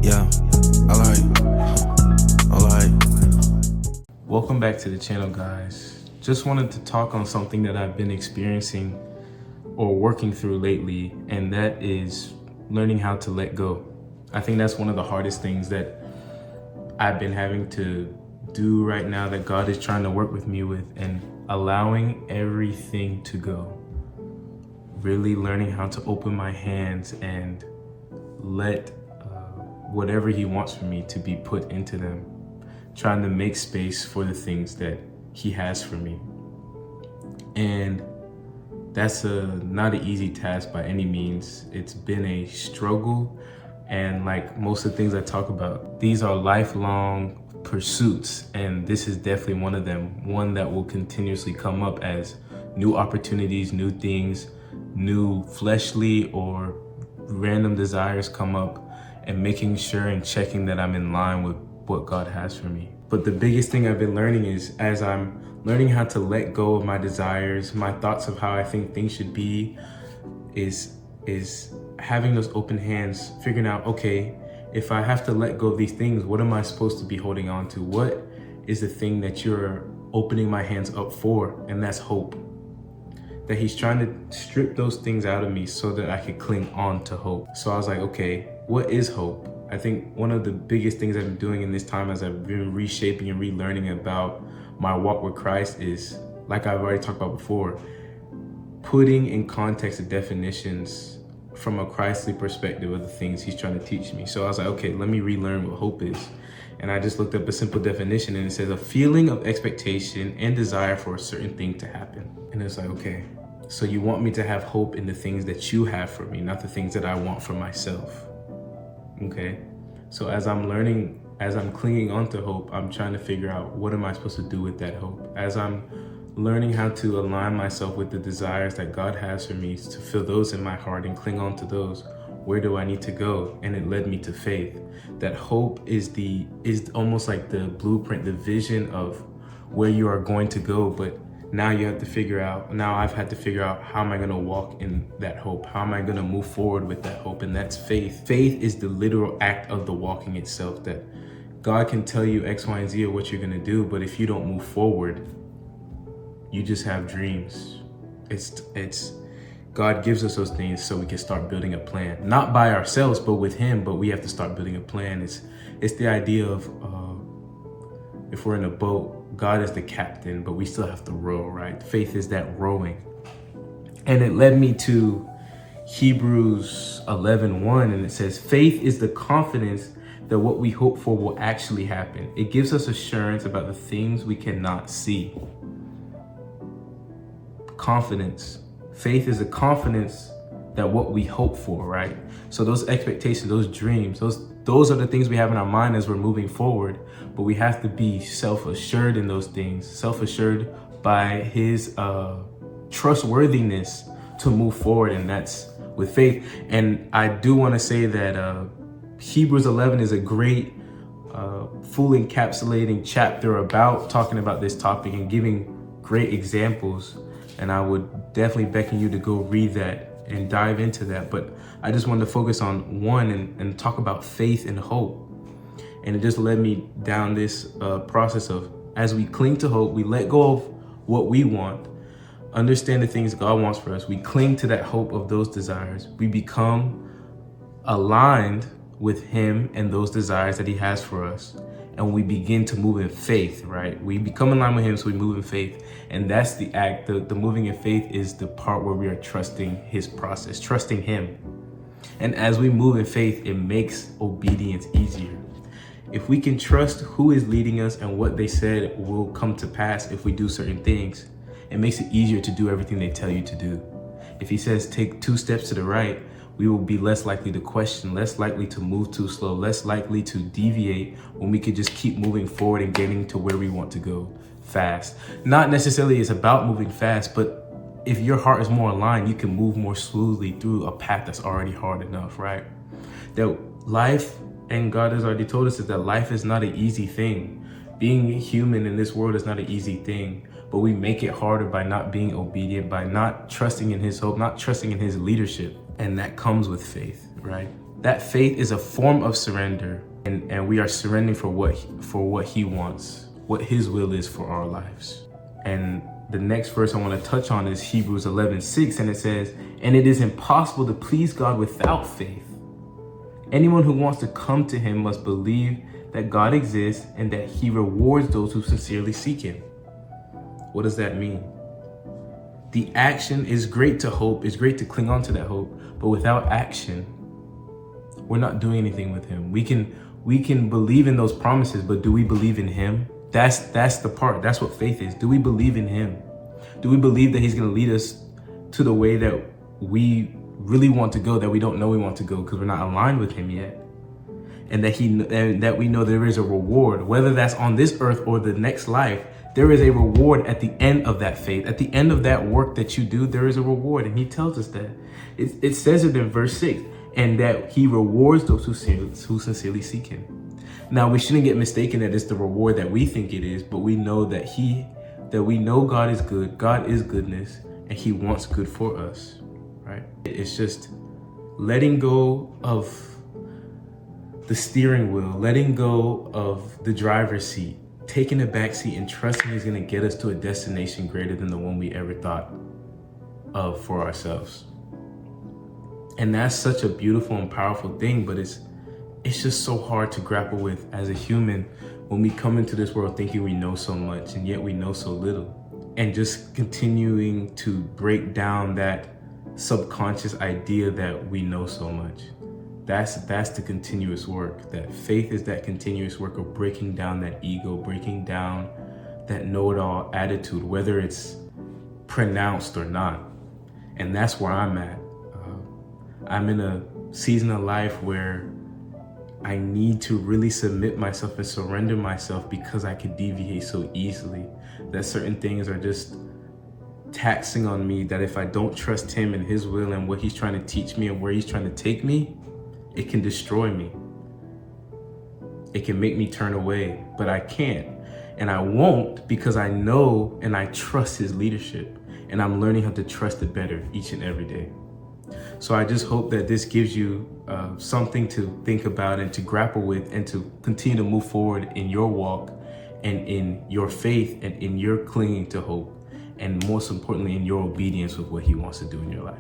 Yeah, alright. Welcome back to the channel, guys. Just wanted to talk on something that I've been experiencing or working through lately, and that is learning how to let go. I think that's one of the hardest things that I've been having to do right now, that God is trying to work with me with, and allowing everything to go. Really learning how to open my hands and let whatever He wants from me to be put into them. Trying to make space for the things that He has for me. And that's not an easy task by any means. It's been a struggle, and like most of the things I talk about, these are lifelong pursuits, and this is definitely one of them. One that will continuously come up as new opportunities, new things, new fleshly or random desires come up, and making sure and checking that I'm in line with what God has for me. But the biggest thing I've been learning is, as I'm learning how to let go of my desires, my thoughts of how I think things should be, is having those open hands, figuring out, okay, if I have to let go of these things, what am I supposed to be holding on to? What is the thing that you're opening my hands up for? And that's hope. That He's trying to strip those things out of me so that I could cling on to hope. So I was like, okay, what is hope? I think one of the biggest things I've been doing in this time as I've been reshaping and relearning about my walk with Christ is, like I've already talked about before, putting in context the definitions from a Christly perspective of the things He's trying to teach me. So I was like, okay, let me relearn what hope is. And I just looked up a simple definition, and it says a feeling of expectation and desire for a certain thing to happen. And it's like, okay, so you want me to have hope in the things that you have for me, not the things that I want for myself. Okay, so as I'm learning, as I'm clinging onto hope, I'm trying to figure out, what am I supposed to do with that hope? As I'm learning how to align myself with the desires that God has for me, to feel those in my heart and cling on to those, where do I need to go? And it led me to faith. That hope is almost like the blueprint, the vision of where you are going to go. But now you have to figure out, now I've had to figure out, how am I going to walk in that hope? How am I going to move forward with that hope? And that's faith. Faith is the literal act of the walking itself, that God can tell you X, Y, and Z of what you're going to do, but if you don't move forward, you just have dreams. It's God gives us those things so we can start building a plan, not by ourselves, but with Him. But we have to start building a plan. It's the idea of if we're in a boat, God is the captain, but we still have to row, right? Faith is that rowing. And it led me to Hebrews 11:1, and it says, faith is the confidence that what we hope for will actually happen. It gives us assurance about the things we cannot see. Confidence. Faith is a confidence that what we hope for, right? So those expectations, those dreams, those are the things we have in our mind as we're moving forward. But we have to be self-assured in those things, self-assured by His trustworthiness to move forward, and that's with faith. And I do want to say that Hebrews 11 is a great, full encapsulating chapter about talking about this topic and giving great examples. And I would definitely beckon you to go read that and dive into that. But I just wanted to focus on one and talk about faith and hope. And it just led me down this process of, as we cling to hope, we let go of what we want, understand the things God wants for us. We cling to that hope of those desires. We become aligned with Him and those desires that He has for us. And we begin to move in faith, right? We become in line with Him, so we move in faith. And that's the act. The moving in faith is the part where we are trusting His process, trusting Him. And as we move in faith, it makes obedience easier. If we can trust who is leading us and what they said will come to pass if we do certain things, it makes it easier to do everything they tell you to do. If He says take 2 steps to the right, we will be less likely to question, less likely to move too slow, less likely to deviate, when we could just keep moving forward and getting to where we want to go fast. Not necessarily it's about moving fast, but if your heart is more aligned, you can move more smoothly through a path that's already hard enough, right? That life, and God has already told us, is that life is not an easy thing. Being human in this world is not an easy thing, but we make it harder by not being obedient, by not trusting in His hope, not trusting in His leadership. And that comes with faith, right? That faith is a form of surrender, and we are surrendering for what he wants, what his will is for our lives. And the next verse I want to touch on is Hebrews 11:6, and it says, "And it is impossible to please God without faith. Anyone who wants to come to him must believe that God exists and that he rewards those who sincerely seek him." What does that mean? The action is great to hope, it's great to cling on to that hope, but without action, we're not doing anything with him. We can believe in those promises, but do we believe in him? That's the part. That's what faith is. Do we believe in him? Do we believe that he's going to lead us to the way that we really want to go, that we don't know we want to go because we're not aligned with him yet? And that we know there is a reward, whether that's on this earth or the next life. There is a reward at the end of that faith. At the end of that work that you do, there is a reward. And he tells us that. It says it in verse 6, and that he rewards those who sincerely seek him. Now, we shouldn't get mistaken that it's the reward that we think it is, but we know that we know God is good, God is goodness, and he wants good for us, right? It's just letting go of the steering wheel, letting go of the driver's seat, taking the back seat and trusting he's going to get us to a destination greater than the one we ever thought of for ourselves. And that's such a beautiful and powerful thing, but it's just so hard to grapple with as a human when we come into this world thinking we know so much and yet we know so little. And just continuing to break down that subconscious idea that we know so much. That's the continuous work. That faith is that continuous work of breaking down that ego, breaking down that know-it-all attitude, whether it's pronounced or not. And that's where I'm at. I'm in a season of life where I need to really submit myself and surrender myself because I could deviate so easily. That certain things are just taxing on me, that if I don't trust him and his will and what he's trying to teach me and where he's trying to take me, it can destroy me. It can make me turn away, but I can't. And I won't, because I know and I trust his leadership, and I'm learning how to trust it better each and every day. So I just hope that this gives you something to think about and to grapple with, and to continue to move forward in your walk and in your faith and in your clinging to hope, and most importantly, in your obedience with what he wants to do in your life.